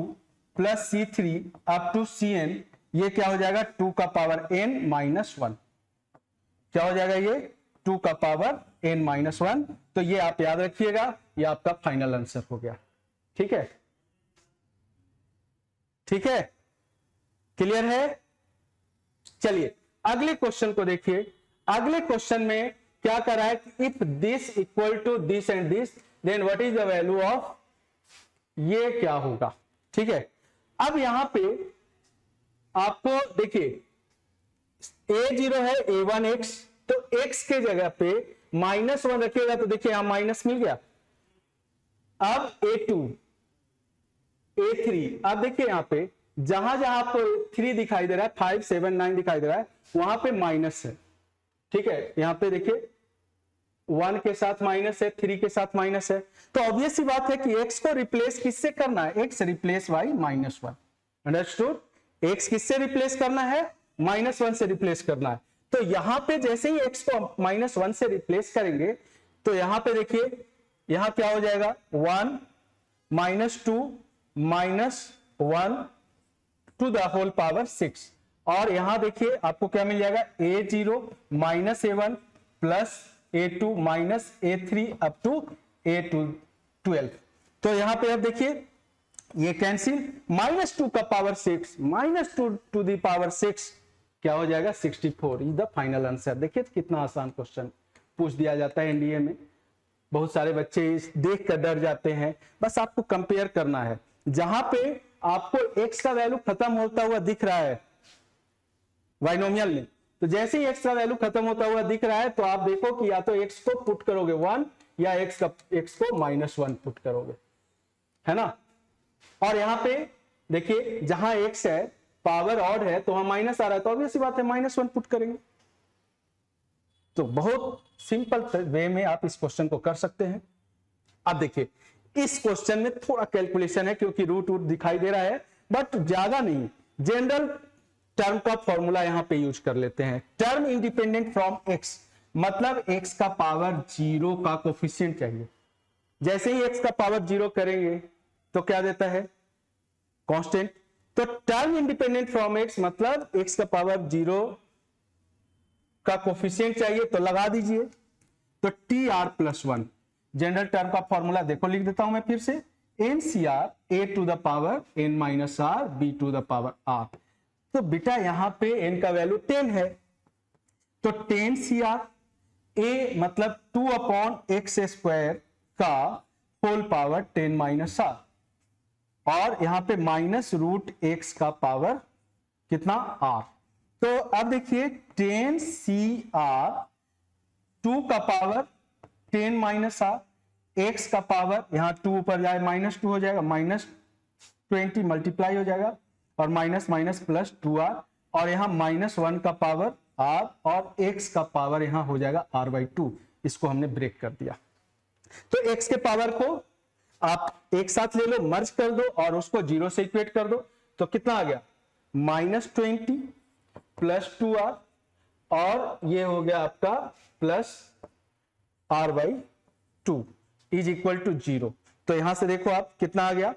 plus C3 up to Cn, ये क्या हो जाएगा 2 का पावर n माइनस 1। क्या हो जाएगा ये 2 का पावर n माइनस 1। तो ये आप याद रखिएगा, ये आपका फाइनल आंसर हो गया। ठीक है, ठीक है, क्लियर है। चलिए अगले क्वेश्चन को देखिए। अगले क्वेश्चन में क्या कर रहा है, if this equal to this and this then what is the value of, ये क्या होगा। ठीक है, अब यहां पे आपको देखिए a0 है a1x, तो x के जगह पे -1 रखिएगा तो देखिए यहां माइनस मिल गया। अब a2 a3, अब देखिए यहां पे जहां जहां आपको 3 दिखाई दे रहा है, 5 7 9 दिखाई दे रहा है, वहां पे माइनस है। ठीक है, यहां पे देखिए 1 के साथ माइनस है, 3 के साथ माइनस है। तो ऑब्वियस सी बात है कि x को रिप्लेस किससे करना है, x replace by -1। Understood, x किससे रिप्लेस करना है, -1 से रिप्लेस करना है। तो यहां पे जैसे ही x को -1 से रिप्लेस करेंगे तो यहां पे देखिए यहां क्या हो जाएगा 1 -2 -1 टू द होल पावर 6, और यहां देखिए आपको क्या मिल जाएगा a0 -a1 plus a2 minus a3 up to a2 12। तो यहां पे अब देखिए ये कैंसिल, -2 का पावर 6 -2 टू द पावर 6 क्या हो जाएगा 64 इज द फाइनल आंसर। देखिए कितना आसान क्वेश्चन पूछ दिया जाता है एनडीए में। बहुत सारे बच्चे देख कर डर जाते हैं, बस आपको कंपेयर करना है। जहां पे आपको x का वैल्यू खत्म होता हुआ दिख रहा है बाइनोमियल में, तो जैसे ही x का वैल्यू खत्म होता हुआ दिख रहा है तो आप देखो कि या तो x को पुट करोगे 1 या x को -1 पुट करोगे, है ना। और यहां पे देखिए जहां x है पावर ऑड है तो वहां माइनस आ रहा है, तो ऑब्वियस सी बात है -1 पुट करेंगे। तो बहुत सिंपल वे में आप इस क्वेश्चन को कर सकते हैं। अब देखिए इस क्वेश्चन में थोड़ा कैलकुलेशन है क्योंकि रूट दिखाई दे रहा है, बट ज्यादा नहीं। जनरल टर्म का फॉर्मूला यहां पे यूज कर लेते हैं। टर्म इंडिपेंडेंट फ्रॉम x, मतलब x का पावर 0 का कोफिशिएंट चाहिए। जैसे ही x का पावर 0 करेंगे तो क्या देता है कांस्टेंट। तो टर्म इंडिपेंडेंट फ्रॉम x मतलब x का पावर 0 का कोफिशिएंट चाहिए, तो लगा दीजिए। तो tr+1 जनरल टर्म का फॉर्मूला देखो लिख देता हूं मैं फिर से, NCR a to the power n minus r b to the power r। तो बेटा यहां पे n का वैल्यू 10 है, तो 10CR a मतलब 2/x² का होल पावर 10 माइनस r, और यहां पे -√x का पावर कितना r। तो अब देखिए 10CR 2 का पावर 10 माइनस r, x का पावर यहां 2 ऊपर जाए -2 हो जाएगा, -20 मल्टीप्लाई हो जाएगा, और माइनस माइनस प्लस 2r, और यहां -1 का पावर r, और x का पावर यहां हो जाएगा r/2। इसको हमने ब्रेक कर दिया। तो x के पावर को आप एक साथ ले लो, मर्ज कर दो और उसको 0 से इक्वेट कर दो, तो कितना आ गया -20 प्लस 2r और ये हो गया आपका plus r/2 is equal to 0। तो यहां से देखो आप कितना आ गया,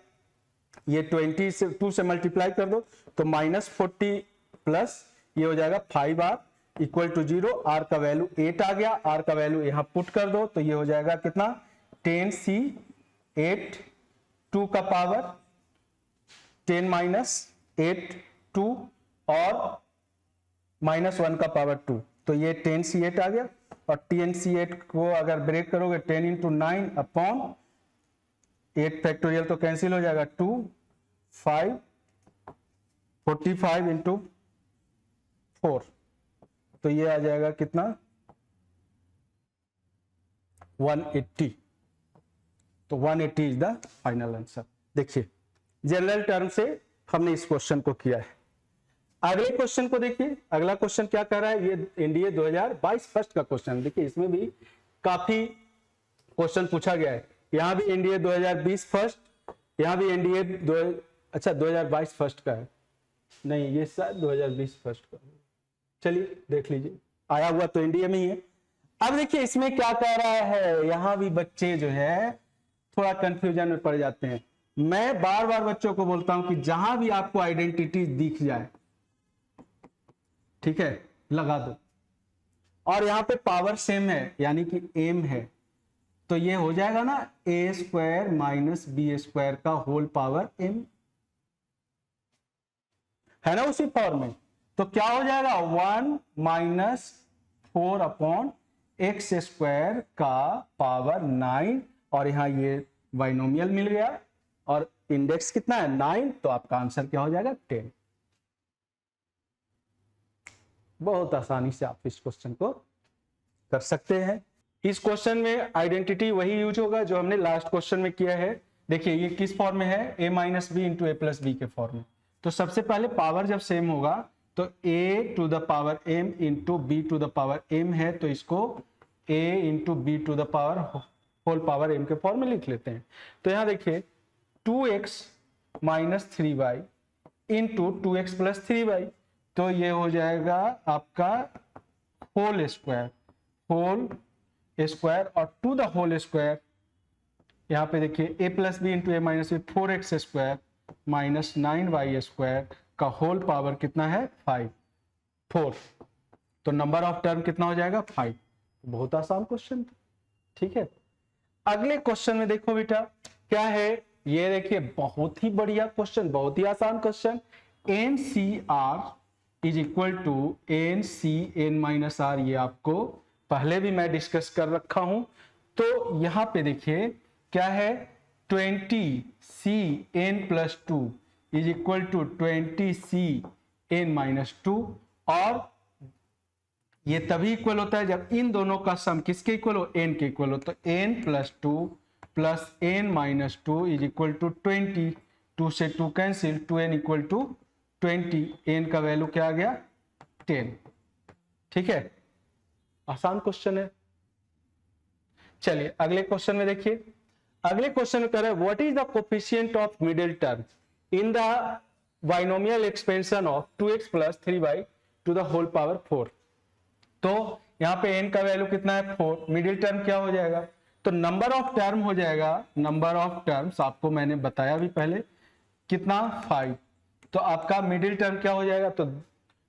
ये 20 से 2 से मल्टीप्लाई कर दो तो -40 प्लस ये हो जाएगा 5r इक्वल टू 0। r का वैल्यू 8 आ गया, r का वैल्यू यहां पुट कर दो तो ये हो जाएगा कितना 10c8 2 का पावर 10 माइनस 8 2 और -1 का पावर 2, तो ये 10c8 आ गया। और 10c8 को अगर ब्रेक करोगे 10 इंटू 9 अपॉन 8 फैक्टोरियल तो कैंसिल हो जाएगा 2 5 45 इंटू 4, तो ये आ जाएगा कितना 180। तो 180 इज द फाइनल आंसर। देखिए जनरल टर्म से हमने इस क्वेश्चन को किया है। अगले क्वेश्चन को देखिए, अगला क्वेश्चन क्या कर रहा है, ये एनडीए 2022 फर्स्ट का क्वेश्चन। देखिए इसमें भी काफी क्वेश्चन पूछा गया है। यहां भी एनडीए 2020 फर्स्ट, यहां भी एनडीए 2022 फर्स्ट का है, नहीं ये शायद 2020 फर्स्ट का है। चलिए देख लीजिए, आया हुआ तो एनडीए में ही है। अब देखिए इसमें क्या कह रहा है, यहां भी बच्चे जो है थोड़ा कंफ्यूजन में पड़ जाते हैं। मैं बार बार बच्चों को बोलता हूं कि जहां भी आपको आइडेंटिटी दिख जाए, ठीक है, लगा दो। और यहां पे पावर सेम है यानी कि एम है, तो ये हो जाएगा ना a square minus B square का होल पावर m, है ना उसी फॉर्म में। तो क्या हो जाएगा 1 माइनस 4 अपॉन एक्स स्क्वायर का पावर 9, और यहां ये बाइनोमियल मिल गया और इंडेक्स कितना है 9, तो आपका आंसर क्या हो जाएगा 10। बहुत आसानी से आप इस क्वेश्चन को कर सकते हैं। इस क्वेश्चन में आइडेंटिटी वही यूज होगा जो हमने लास्ट क्वेश्चन में किया है। देखिए ये किस फॉर्म में है, a minus B into A plus B के फॉर्म में। तो सबसे पहले पावर जब सेम होगा तो a to the power m into B to the power m है, तो इसको a into B to the power whole power m के फॉर्म में लिख लेते हैं। तो यहां देखिए 2x minus 3y into 2x plus 3y, तो ये हो जाएगा आपका होल स्क्वायर और टू द होल स्क्वायर, यहां पे देखिए a plus B into A minus B 4x square minus 9y square का होल पावर कितना है 4। तो नंबर ऑफ टर्म कितना हो जाएगा 5। बहुत आसान क्वेश्चन था, ठीक है। अगले क्वेश्चन में देखो बेटा क्या है, ये देखिए बहुत ही बढ़िया क्वेश्चन, बहुत ही आसान question. NCR is equal to NCN minus R, ये आपको पहले भी मैं डिस्कस कर रखा हूं। तो यहां पे देखिए क्या है 20CN plus 2 is equal to 20CN minus 2, और ये तभी इक्वल होता है जब इन दोनों का सम किसके इक्वल हो, n के इक्वल हो। तो n plus 2 plus n minus 2 is equal to 20, 2 से 2 cancel, 2n equal to 20, n का वैल्यू क्या आ गया 10, ठीक है। आसान क्वेश्चन है। चलिए अगले क्वेश्चन में देखिए, अगले क्वेश्चन में कह रहा है what is the coefficient of middle term in the binomial expansion of 2x plus 3y to the whole power 4। तो यहां पे n का वैल्यू कितना है 4, मिडिल टर्म क्या हो जाएगा, तो नंबर ऑफ टर्म हो जाएगा, नंबर ऑफ टर्म्स आपको मैंने बताया भी पहले कितना 5। तो आपका मिडिल टर्म क्या हो जाएगा, तो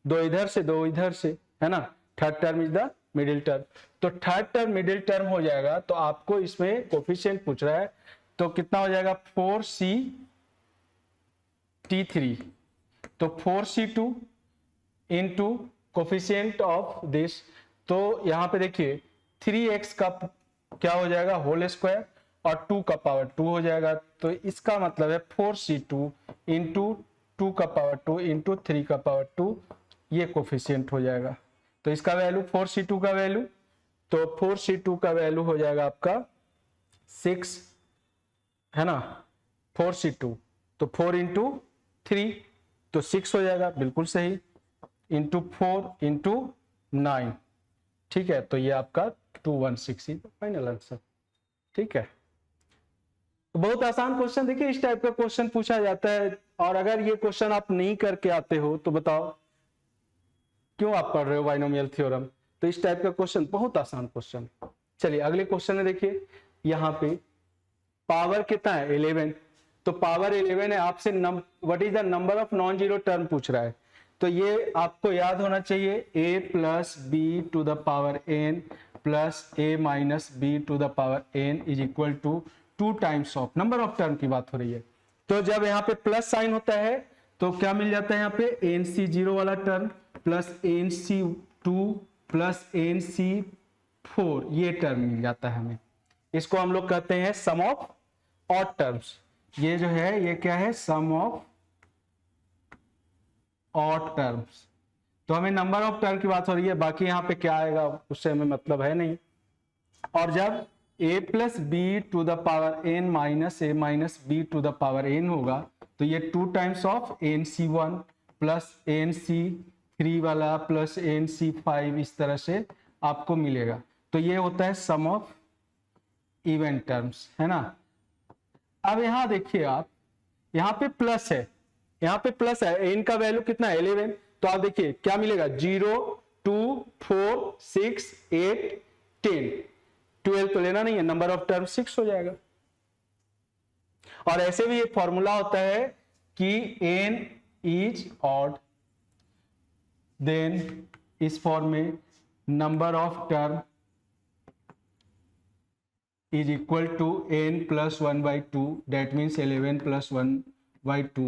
2 इधर से 2 इधर से, है ना। Third term is the middle term, तो थर्ड टर्म मिडिल टर्म हो जाएगा। तो आपको इसमें कोफिशिएंट पूछ रहा है, तो कितना हो जाएगा 4c(t3), तो 4c2 into coefficient of this, तो यहां पे देखिए 3x का क्या हो जाएगा होल स्क्वायर और 2 का पावर 2 हो जाएगा। तो इसका मतलब है 4c2 इंटू 2 का पावर 2 इंटू 3 का पावर 2, ये कोफिशिएंट हो जाएगा। तो इसका वैल्यू 4c2 का वैल्यू, तो 4c2 का वैल्यू हो जाएगा आपका 6, है ना। 4c2 तो 4 इंटू 3 तो 6 हो जाएगा, बिल्कुल सही, इंटू 4 इंटू 9, ठीक है। तो ये आपका 216 फाइनल आंसर। ठीक है, तो बहुत आसान क्वेश्चन। देखिए इस टाइप का क्वेश्चन पूछा जाता है, और अगर ये क्वेश्चन आप नहीं करके आते हो तो बताओ क्यों आप पढ़ रहे हो बाइनोमियल थ्योरम। तो इस टाइप का क्वेश्चन बहुत आसान क्वेश्चन। चलिए अगले क्वेश्चन में देखिए, यहाँ पे पावर कितना है 11, तो पावर 11 है, आपसे what is the number of non zero term पूछ रहा है। तो ये आपको याद होना चाहिए, a plus B to the power n plus a minus B to the power n is equal to 2 times of number of term की बात हो रही है। तो जब यहाँ पे प्लस साइन होता है तो क्या मिल जाता है, यहाँ पे nc0 वाला term plus nc2 plus nc4 ये टर्म मिल जाता है हमें। इसको हम लोग कहते हैं सम ऑफ ऑड टर्म्स। ये जो है ये क्या है, सम ऑफ ऑड टर्म्स। तो हमें नंबर ऑफ टर्म की बात हो रही है, बाकी यहाँ पे क्या आएगा उससे हमें मतलब है नहीं। और जब a plus B to the power n minus a minus B to the power n होगा तो ये 2 times of nc1 plus nc3 वाला प्लस nc5 इस तरह से आपको मिलेगा। तो ये होता है सम ऑफ इवन टर्म्स, है ना। अब यहां देखिए आप, यहाँ पे प्लस है, यहाँ पे प्लस है, n का वैल्यू कितना है 11, तो आप देखिए क्या मिलेगा 0 2 4 6 8 10 12 तो लेना नहीं है, नंबर ऑफ टर्म 6 हो जाएगा। और ऐसे भी एक फॉर्मूला होता है कि n इज ऑड, देन इस फॉर्म में number of term is equal to n plus 1 by 2, that means 11 plus 1 by 2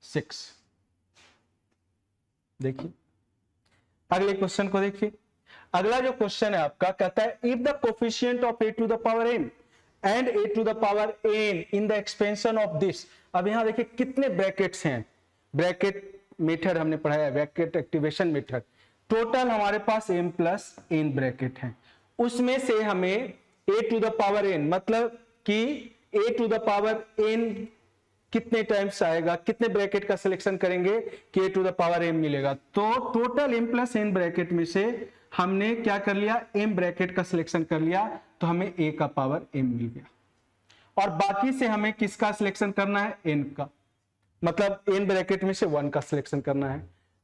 6। देखिए अगले क्वेश्चन को देखिए। अगला जो क्वेश्चन है आपका कहता है if the coefficient of a to the power n and a to the power n in the expansion of this. अब यहां देखिए कितने ब्रैकेट्स हैं, ब्रैकेट मेथड हमने पढ़ाया है, ब्रैकेट एक्टिवेशन मेथड। टोटल हमारे पास m प्लस n ब्रैकेट हैं, उसमें से हमें a to the power n मतलब कि a to the power n कितने टाइम्स आएगा, कितने ब्रैकेट का सिलेक्शन करेंगे कि a to the power m मिलेगा। तो total m plus n bracket में से हमने क्या कर लिया, m ब्रैकेट का सिलेक्शन कर लिया, तो हमें a का पावर m मिल गया। और बाकी से हमें किसका सिलेक्शन करना है, n का, मतलब n ब्रैकेट में से 1 का सिलेक्शन करना है।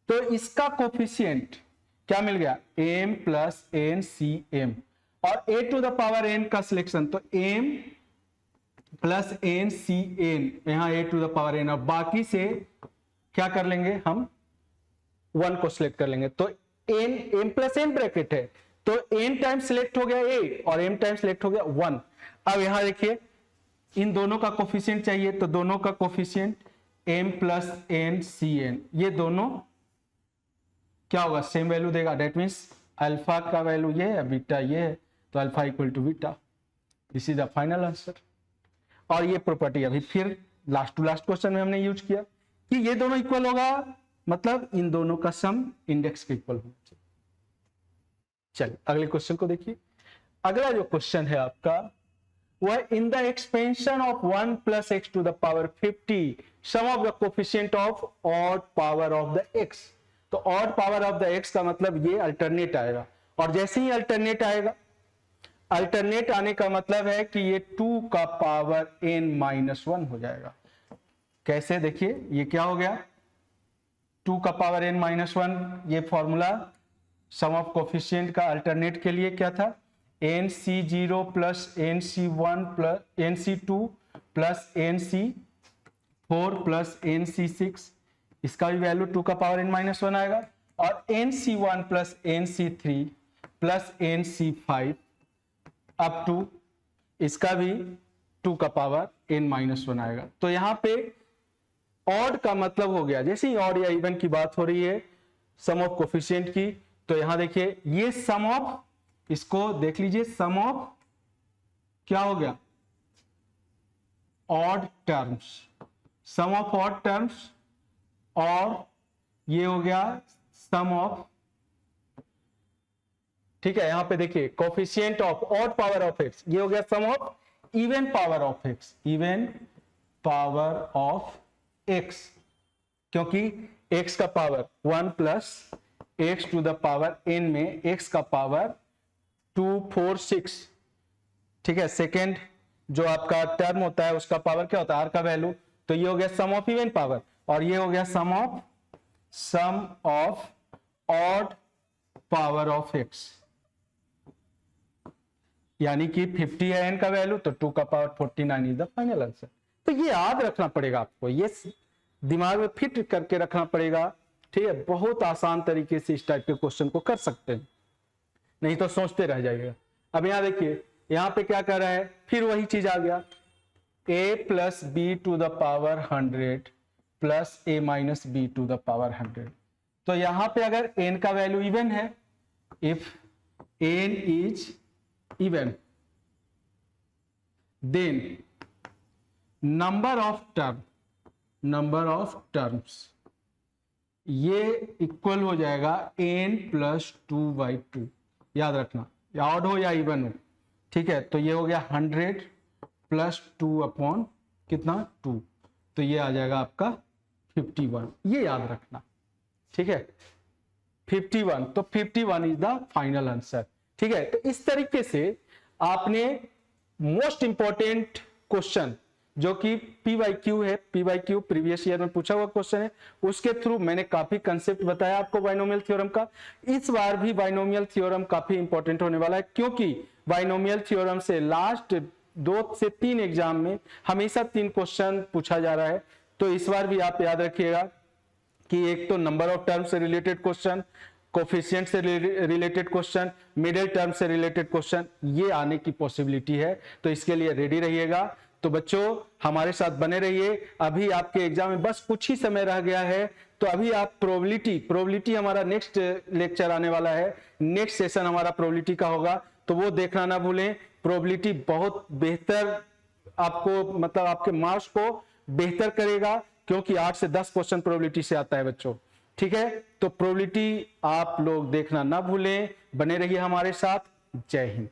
तो इसका कोफिशिएंट क्या मिल गया, m plus n c m, और a to the power n का सिलेक्शन तो m plus n c n, यहां a to the power n, और बाकी से क्या कर लेंगे हम 1 को सिलेक्ट कर लेंगे। तो m प्लस n ब्रैकेट है, तो n टाइम सिलेक्ट हो गया a और m टाइम सिलेक्ट हो गया 1। अब यहां देखिए इन दोनों का कोफिशिएंट चाहिए, तो दोनों का coefficient m plus n c n, ये दोनों क्या होगा, सेम वैल्यू देगा। डेट मीन्स अल्फा का वैल्यू ये है, बीटा ये है, तो alpha equal to beta. This is the final answer. और ये प्रॉपर्टी अभी फिर लास्ट टू लास्ट क्वेश्चन में हमने यूज किया कि ये दोनों इक्वल होगा, मतलब इन दोनों का सम इंडेक्स के इक्वल होना चाहिए। चलिए अगले क्वेश्चन को देखिए। अगला जो क्वेश्चन है आपका वह in the expansion of 1 plus x to the power 50 sum of the coefficient of odd power of the x. तो odd power of the x का मतलब ये अल्टरनेट आएगा, और जैसे ही अल्टरनेट आएगा, अल्टरनेट आने का मतलब है कि ये 2 का पावर n माइनस 1 हो जाएगा। कैसे, देखिए ये क्या हो गया, 2 का पावर n माइनस 1, ये फॉर्मूला सम ऑफ कोफिशिएंट का अल्टरनेट के लिए क्या था, nc0 plus nc1 plus nc2 plus nc4 plus nc6, इसका भी वैल्यू 2 का पावर n माइनस 1 आएगा, और nc1 plus nc3 plus nc5 up to इसका भी 2 का पावर n माइनस 1 आएगा। तो यहां पे ऑड का मतलब हो गया, जैसे ही ऑड या इवन की बात हो रही है सम ऑफ कोफिशिएंट की, तो यहां देखिए ये सम ऑफ, इसको देख लीजिए, सम ऑफ क्या हो गया, odd terms, sum of odd terms, और ये हो गया सम ऑफ, ठीक है। यहां पे देखिए coefficient of odd power of x, ये हो गया sum of even power of x, even power of x, क्योंकि एक्स का power 1 plus x to the power n में x का पावर 2 4 6, ठीक है। सेकेंड जो आपका टर्म होता है उसका पावर क्या होता है, आर का वैल्यू, तो ये हो गया सम ऑफ इवन पावर, और ये हो गया sum of odd power of x, यानी कि 50 है n का वैल्यू, तो 2 का power 49 is the final answer. तो ये याद रखना पड़ेगा आपको, ये दिमाग में फिट करके रखना पड़ेगा, ठीक है। बहुत आसान तरीके से इस टाइप के क्वेश्चन को कर सकते हैं, नहीं तो सोचते रह जाइएगा। अब यहां देखिए, यहां पे क्या कर रहा है, फिर वही चीज आ गया, a plus B to the power 100 plus a minus B to the power 100। तो यहां पे अगर n का वैल्यू इवन है, if n is even, then number of terms ये इक्वल हो जाएगा n प्लस 2/2। याद रखना, या ऑड हो या इवन हो, ठीक है। तो ये हो गया 100 प्लस 2 अपॉन कितना 2, तो ये आ जाएगा आपका 51, ये याद रखना, ठीक है। 51, तो 51 इज द फाइनल आंसर, ठीक है। तो इस तरीके से आपने मोस्ट इंपॉर्टेंट क्वेश्चन जो कि PYQ है, PYQ प्रीवियस ईयर में पूछा हुआ क्वेश्चन है, उसके थ्रू मैंने काफी कंसेप्ट बताया आपको बाइनोमियल थ्योरम का। इस बार भी बाइनोमियल थ्योरम काफी इंपॉर्टेंट होने वाला है, क्योंकि बाइनोमियल थ्योरम से लास्ट 2 से 3 एग्जाम में हमेशा 3 क्वेश्चन पूछा जा रहा है। तो इस बार भी आप याद रखिएगा कि एक तो नंबर ऑफ टर्म से रिलेटेड क्वेश्चन, कोफिशिएंट से रिलेटेड क्वेश्चन, मिडिल टर्म से रिलेटेड क्वेश्चन, ये आने की पॉसिबिलिटी है। तो इसके लिए रेडी रहिएगा। तो बच्चों हमारे साथ बने रहिए, अभी आपके एग्जाम में बस कुछ ही समय रह गया है। तो अभी आप प्रोबेबिलिटी हमारा नेक्स्ट लेक्चर आने वाला है, नेक्स्ट सेशन हमारा प्रोबेबिलिटी का होगा, तो वो देखना ना भूलें। प्रोबेबिलिटी बहुत बेहतर आपको, मतलब आपके मार्क्स को बेहतर करेगा, क्योंकि 8 से 10 क्वेश्चन प्रोबेबिलिटी से आता है बच्चों, ठीक है। तो प्रोबेबिलिटी आप लोग देखना ना भूलें, बने रहिए हमारे साथ। जय हिंद।